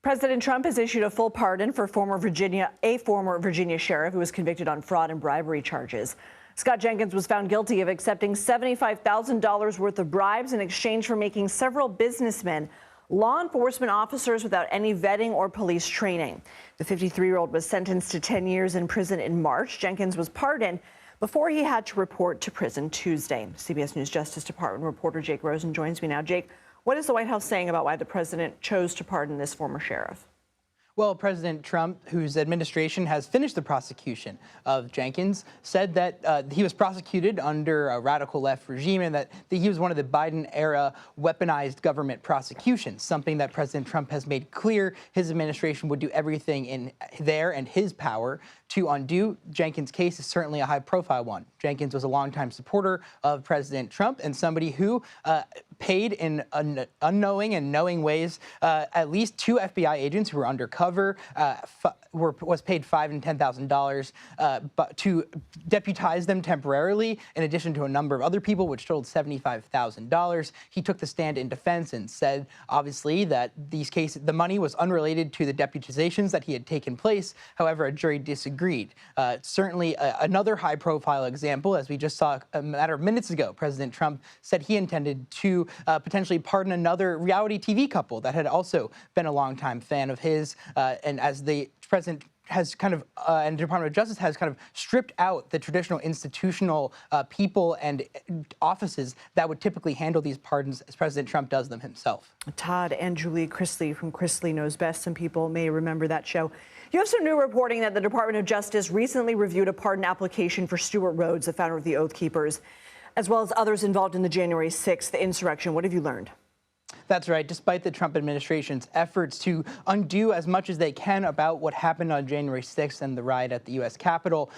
President Trump has issued a full pardon for a former Virginia sheriff who was convicted on fraud and bribery charges. Scott Jenkins was found guilty of accepting $75,000 worth of bribes in exchange for making several businessmen law enforcement officers without any vetting or police training. The 53-year-old was sentenced to 10 years in prison in March. Jenkins was pardoned before he had to report to prison Tuesday. CBS News Justice Department reporter Jake Rosen joins me now. Jake, what is the White House saying about why the president chose to pardon this former sheriff? Well, President Trump, whose administration has finished the prosecution of Jenkins, said that he was prosecuted under a radical left regime and that he was one of the Biden-era weaponized government prosecutions, something that President Trump has made clear his administration would do everything in their and his power to undo. Jenkins' case is certainly a high-profile one. Jenkins was a longtime supporter of President Trump and somebody who paid in unknowing and knowing ways at least two FBI agents who were undercover was paid $5,000 and $10,000 but to deputize them temporarily, in addition to a number of other people, which totaled $75,000. He took the stand in defense and said, obviously, that these cases, the money was unrelated to the deputizations that he had taken place. However, a jury disagreed. Certainly another high-profile example, as we just saw a matter of minutes ago, President Trump said he intended to potentially pardon another reality TV couple that had also been a longtime fan of his. And as the president has kind of, and the Department of Justice has kind of stripped out the traditional institutional people and offices that would typically handle these pardons, as President Trump does them himself. Todd and Julie Chrisley from Chrisley Knows Best. Some people may remember that show. You have some new reporting that the Department of Justice recently reviewed a pardon application for Stuart Rhodes, the founder of the Oath Keepers, as well as others involved in the January 6th insurrection. What have you learned? That's right. Despite the Trump administration's efforts to undo as much as they can about what happened on January 6th and the riot at the U.S. Capitol,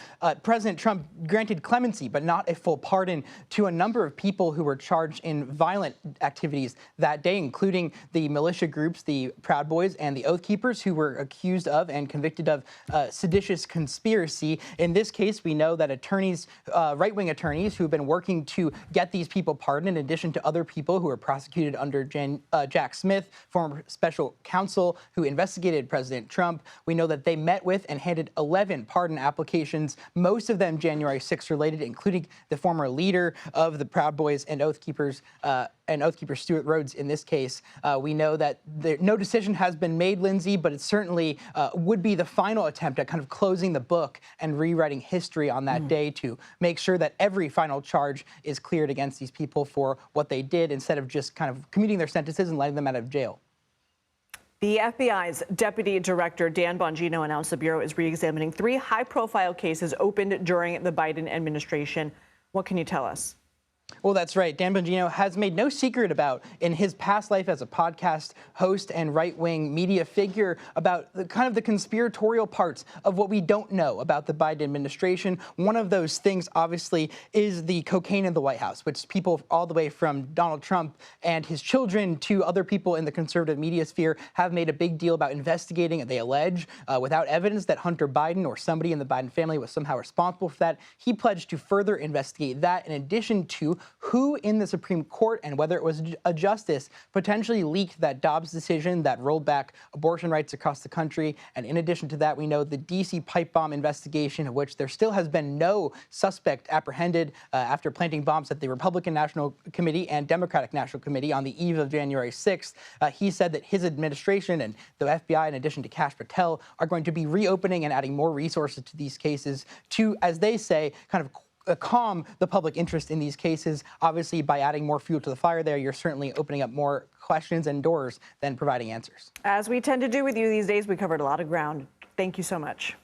President Trump granted clemency, but not a full pardon, to a number of people who were charged in violent activities that day, including the militia groups, the Proud Boys and the Oath Keepers, who were accused of and convicted of seditious conspiracy. In this case, we know that attorneys, right-wing attorneys, who have been working to get these people pardoned, in addition to other people who were prosecuted under Jack Smith, former special counsel who investigated President Trump. We know that they met with and handed 11 pardon applications, most of them January 6th related, including the former leader of the Proud Boys and Oath Keepers, Stuart Rhodes in this case. We know that no decision has been made, Lindsay, but it certainly would be the final attempt at kind of closing the book and rewriting history on that day to make sure that every final charge is cleared against these people for what they did, instead of just kind of commuting their sentences and letting them out of jail. The FBI's Deputy Director Dan Bongino announced the Bureau is re-examining 3 high-profile cases opened during the Biden administration. What can you tell us? Well, that's right. Dan Bongino has made no secret about, in his past life as a podcast host and right-wing media figure, about the conspiratorial parts of what we don't know about the Biden administration. One of those things, obviously, is the cocaine in the White House, which people all the way from Donald Trump and his children to other people in the conservative media sphere have made a big deal about investigating. They allege, without evidence, that Hunter Biden or somebody in the Biden family was somehow responsible for that. He pledged to further investigate that, in addition to who in the Supreme Court and whether it was a justice potentially leaked that Dobbs decision that rolled back abortion rights across the country. And in addition to that, we know the D.C. pipe bomb investigation, of which there still has been no suspect apprehended after planting bombs at the Republican National Committee and Democratic National Committee on the eve of January 6th. He said that his administration and the FBI, in addition to Kash Patel, are going to be reopening and adding more resources to these cases to, as they say, kind of calm the public interest in these cases. Obviously, by adding more fuel to the fire there, you're certainly opening up more questions and doors than providing answers. As we tend to do with you these days, we covered a lot of ground. Thank you so much.